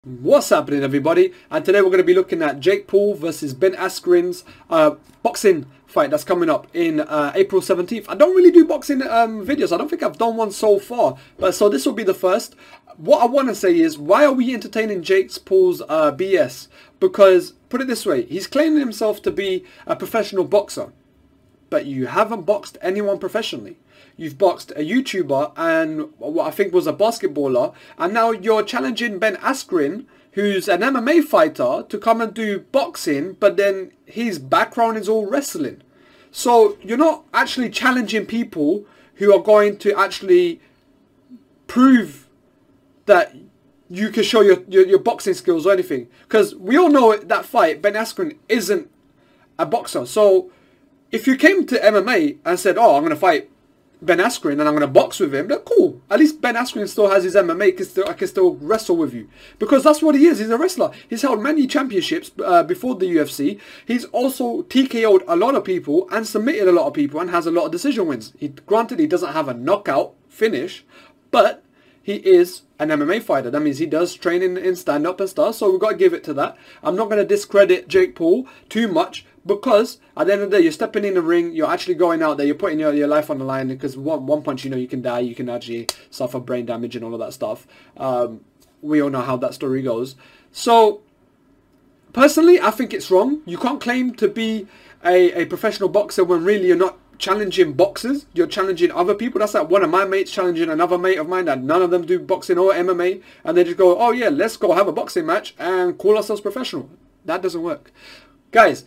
What's happening, everybody? And today we're going to be looking at Jake Paul versus Ben Askren's boxing fight that's coming up in April 17th. I don't really do boxing videos. I don't think I've done one so far, but so this will be the first. What I want to say is, why are we entertaining Jake Paul's BS? Because, put it this way, he's claiming himself to be a professional boxer, but you haven't boxed anyone professionally. You've boxed a YouTuber and what I think was a basketballer, and now you're challenging Ben Askren, who's an MMA fighter, to come and do boxing, but then his background is all wrestling. So you're not actually challenging people who are going to actually prove that you can show your boxing skills or anything. Because we all know that fight, Ben Askren isn't a boxer. So if you came to MMA and said, oh, I'm going to fight Ben Askren and I'm going to box with him, then cool. At least Ben Askren still has his MMA, I can still wrestle with you. Because that's what he is. He's a wrestler. He's held many championships before the UFC. He's also TKO'd a lot of people and submitted a lot of people and has a lot of decision wins. Granted, he doesn't have a knockout finish, but he is an MMA fighter. That means he does train in stand-up and stuff, so we've got to give it to that. I'm not going to discredit Jake Paul too much, because at the end of the day, you're stepping in the ring, you're actually going out there, you're putting your life on the line, because one punch, you can die, you can actually suffer brain damage and all of that stuff. We all know how that story goes. So, personally, I think it's wrong. You can't claim to be a professional boxer when really you're not challenging boxers. You're challenging other people. That's like one of my mates challenging another mate of mine that none of them do boxing or MMA, and they just go, oh yeah, let's go have a boxing match and call ourselves professional. That doesn't work. Guys,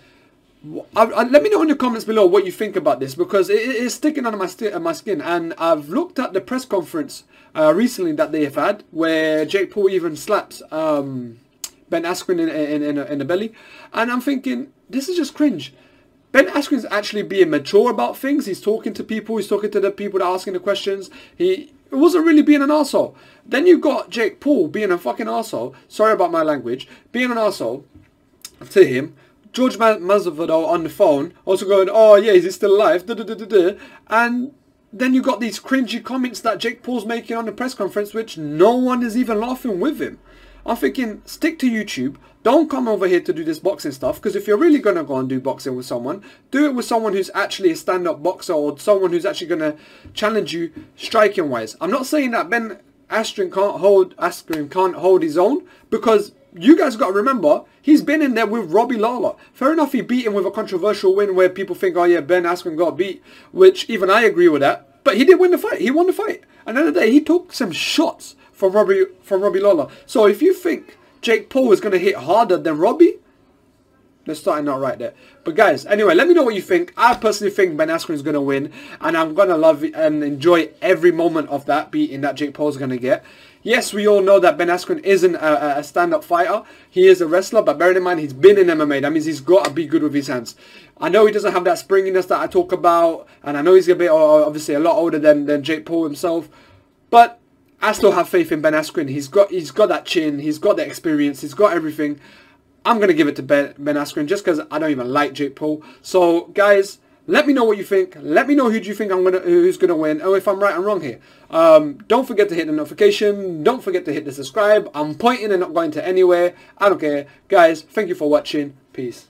let me know in the comments below what you think about this, because it is sticking under my skin. And I've looked at the press conference recently that they have had, where Jake Paul even slaps Ben Askren in the belly, and I'm thinking, this is just cringe. Ben Askren's actually being mature about things. He's talking to people. He's talking to the people that are asking the questions. It wasn't really being an arsehole. Then you've got Jake Paul being a fucking arsehole. Sorry about my language. Being an arsehole to him. George Masvidal on the phone also going, oh yeah, is he still alive? And then you got these cringy comments that Jake Paul's making on the press conference, which no one is even laughing with him. I'm thinking, stick to YouTube. Don't come over here to do this boxing stuff, because if you're really going to go and do boxing with someone, do it with someone who's actually a stand-up boxer, or someone who's actually going to challenge you striking-wise. I'm not saying that Ben Askren can't hold his own, because you guys got to remember, he's been in there with Robbie Lawler. Fair enough, he beat him with a controversial win where people think, oh yeah, Ben Askren got beat, which even I agree with that. But he did win the fight. He won the fight. And at the end of the day, he took some shots from Robbie Lawler. So if you think Jake Paul is going to hit harder than Robbie, let's start not right there. But guys, anyway, let me know what you think. I personally think Ben Askren is going to win, and I'm going to love it and enjoy every moment of that beating that Jake Paul is going to get. Yes, we all know that Ben Askren isn't a stand-up fighter. He is a wrestler, but bear in mind, he's been in MMA. That means he's got to be good with his hands. I know he doesn't have that springiness that I talk about, and I know he's a bit, obviously, a lot older than Jake Paul himself, but I still have faith in Ben Askren. He's got that chin, he's got that experience, he's got everything. I'm going to give it to Ben Askren just because I don't even like Jake Paul. So, guys, let me know what you think. Let me know who do you think who's going to win, or if I'm right and wrong here. Don't forget to hit the notification. Don't forget to hit the subscribe. I'm pointing and not going to anywhere. I don't care. Guys, thank you for watching. Peace.